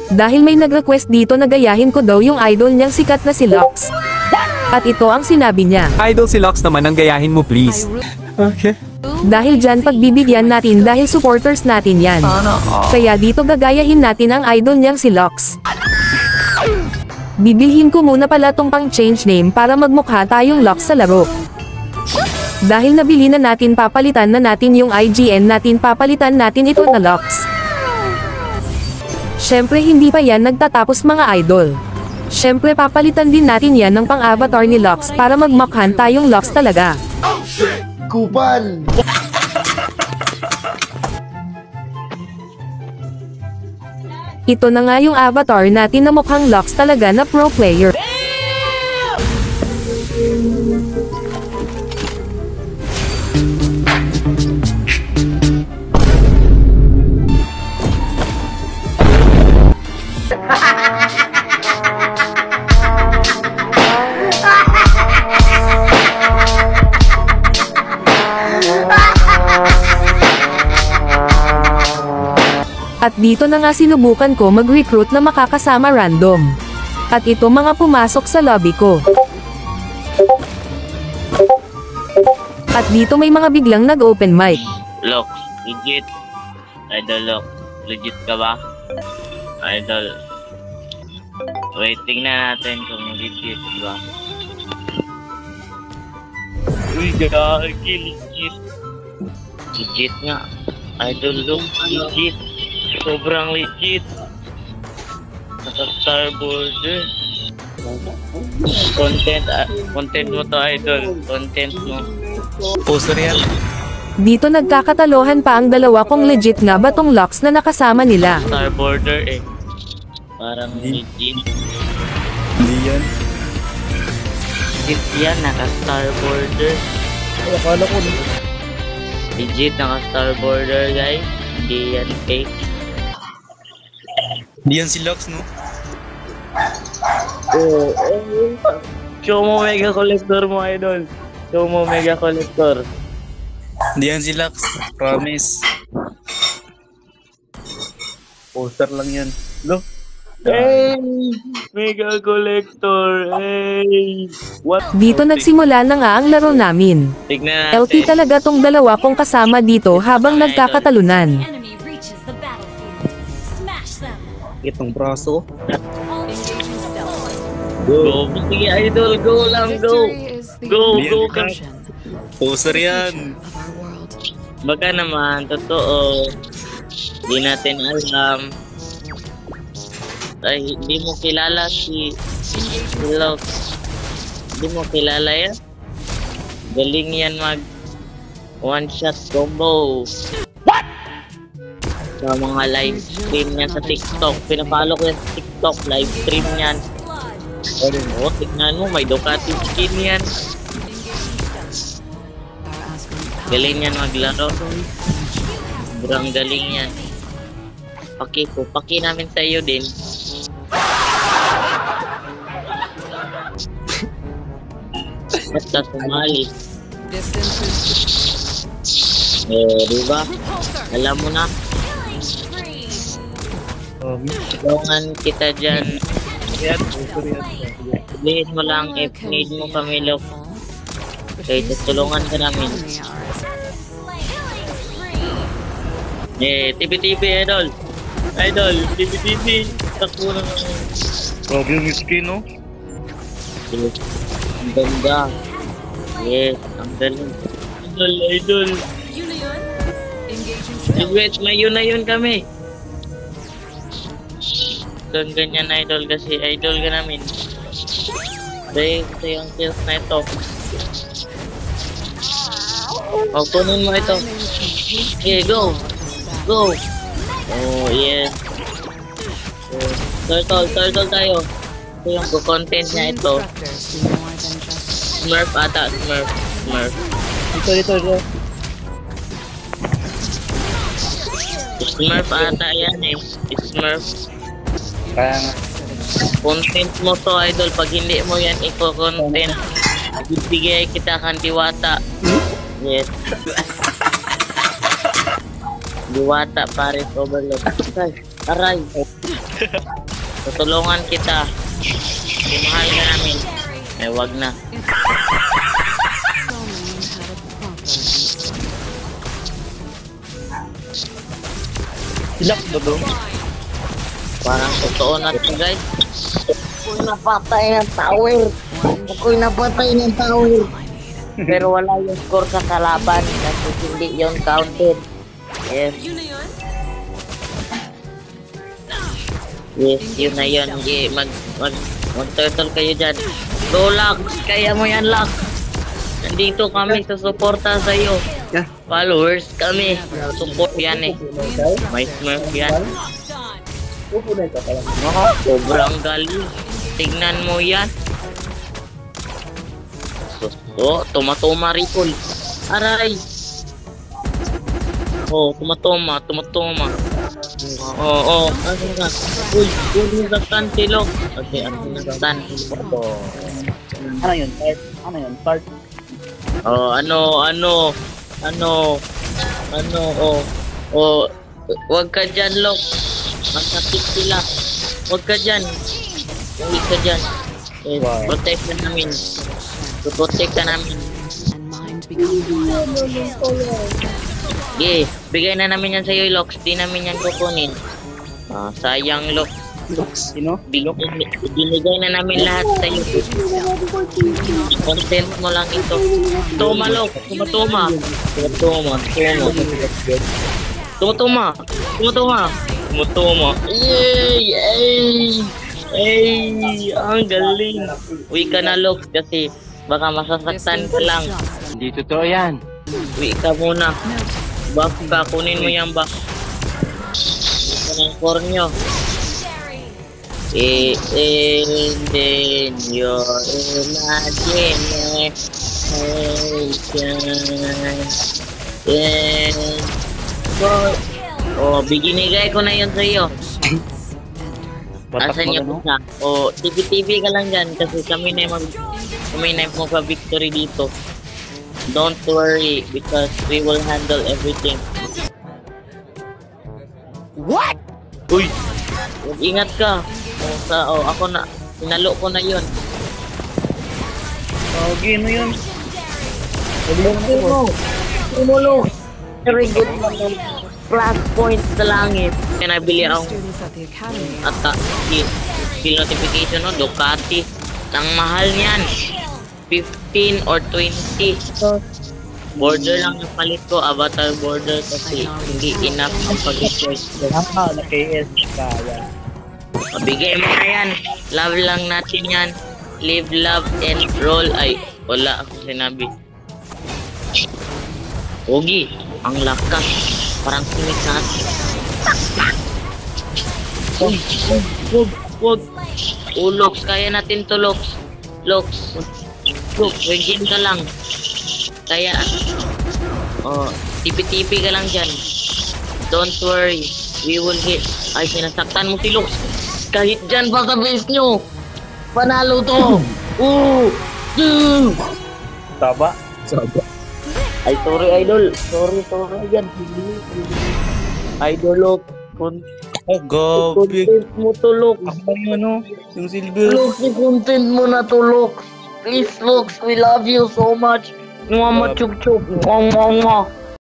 Dahil may nag-request dito na gayahin ko daw yung idol niyang sikat na si Lux. At ito ang sinabi niya. Idol si Lux naman ang gayahin mo please. Okay. Dahil dyan pagbibigyan natin dahil supporters natin yan. Kaya dito gagayahin natin ang idol niyang si Lux. Bibilhin ko muna pala tong pang change name para magmukha tayong Lux sa laro. Dahil nabili na natin papalitan na natin yung IGN natin papalitan natin ito na Lux. Syempre hindi pa yan nagtatapos mga idol. Syempre papalitan din natin yan ng pang-avatar ni Lux para magmukhan tayong Lux talaga. Kupal! Ito na nga yung avatar natin na mukhang Lux talaga na pro player. At dito na nga sinubukan ko mag-recruit na makakasama random. At ito mga pumasok sa lobby ko. At dito may mga biglang nag-open mic. Look, legit. Idol, look. Legit ka ba? Idol. Wait, tingnan natin kung legit ba. Uy, gagi, legit. Legit nga. Idol, look, legit. Sobrang legit. Naka-star border. Content mo to, idol. Content mo. Poster yan. Dito nagkakatalohan pa ang dalawa kung legit nga ba tong Lux na nakasama nila. Star border eh. Parang legit. Hindi yan. Legit yan, naka-star border. Akala ko na. Legit, naka-star border, guys. Hindi yan fake. Hindi yan si Lux no? Oh, show mo mega collector mo, idol. Show mo mega collector. Hindi yan si Lux. Promise. Poster lang yan. Look. Hey! Mega collector! Hey! What? Dito nagsimula na nga ang laro namin. Tignan natin. LT talaga tong dalawa kong kasama dito habang nagkakatalunan. Enemy reaches the battlefield. Smash them. Itong braso. Engaging stealth. Go! Sige, idol! Go lang! Go! Go! Go ka! Poster yan. Baka naman, totoo. Di natin alam. Ay, di mo kilala si Lux. Di mo kilala yan? Galing yan mag one-shot combo. What? Sa mga live stream niya sa TikTok. Pinapalo ko yan sa TikTok. Live stream niyan. Oh, tignan mo. May Ducati skin yan. Galing yan maglaro. Sobrang galing yan. Paki namin sa iyo din. Basta sumali. Diba? Alam mo na. Tulungan kita dyan. Sabihin mo lang if need mo kami, Lok. Okay, tutulungan ka namin. TV, idol. Idol, TV. Takbo na naman. Grabe yung skin no? Ang ganda. Yes, ang galing. Idol. Wait, may yun na yun kami. Doon ganyan, idol, kasi idol ka namin. Dahil ito yung kills na ito. O, kunin mo ito. Okay, go. Go. Oh, yes. Turtle tayo. Ito yung content niya ito. Smurf ata, Smurf. Ito. Smurf ata yan eh. Smurf. Content mo to, idol. Pag hindi mo yan i-content, bibigay kita kang diwata. Yes. Diwata, pare, overload. Aray. Tutulungan kita. Mahal ka namin. Eh, wag na. Hilak ba dong? Parang totoo na to, guys. Ako'y napatay ng tower. Ako'y napatay ng tower. Pero wala yung score sa kalaban kasi hindi yung counted. Yes. Yes, yun na yun. Yeah, mag-turtle kayo dyan. Go, Lux! Kaya mo yan, Lux! Nandito kami sa suporta sa'yo. Followers kami. Support yan eh. May smurf yan. Sobrang galing. Tignan mo yan. Oh, tumatoma recall. Aray! Oh, tumatoma. Oo. Ano nga? Uy, nasaktan si Lok. Okay, ano nasaktan? Ano yun? Start? Oh, wag ka dyan, Lok. Masakit sila. Wag ka dyan. Uwi ka dyan. Eh, protect ka namin. Protect ka namin. Yeah, bigay na namin yan sa'yo, Lok. Di namin yan kukunin. Sayang, Lok. Sino? Binigay na namin lahat sa'yo. Content mo lang ito. Toma, Lok. Tumatuma. Yay! Ang galing. Uwi ka na, Lok, kasi baka masasaktan ka lang. Hindi totoo yan. Uwi ka muna. Buff ka, kunin mo yung buff. Ito ng core nyo. And then your imagination. Oh, binigay ko na yun sa'yo. Asan yung isa? Oh, TV ka lang dyan kasi kami na magpa-victory dito. Don't worry because we will handle everything. What? Uy! Ingat ka. Ako na. Sinalo ko na yun. Game na yun. Tumulo. Very good naman. Plus points sa langit. Kaya nabili akong skill notification no, Ducati. Ang mahal niyan. 15 or 20. Border lang yung palit ko, avatar border kasi hindi enough ang pag-choice ko. Na-KS kaya. Mabigay mo na yan. Love lang natin yan. Live, love, and roll. Ay, wala ako sinabi. Ogi, ang lakas. Parang sinig natin. Wag. Lox, kaya natin to, Lox. Lox, regin ka lang. Kaya, tipi-tipi ka lang dyan. Don't worry, we will hit. Ay, sinasaktan mo si Lox. Kahit dyan pa sa base nyo. Panalo to. Taba. Ay, sorry, idol. Sorry, yan. Idol, Lox. Oh, gabi. Content mo to, Lox. Ako yung yung silver. Lox, i-content mo na to, Lox. Please, Lox, we love you so much. Mwah, chup-chup. Mwah.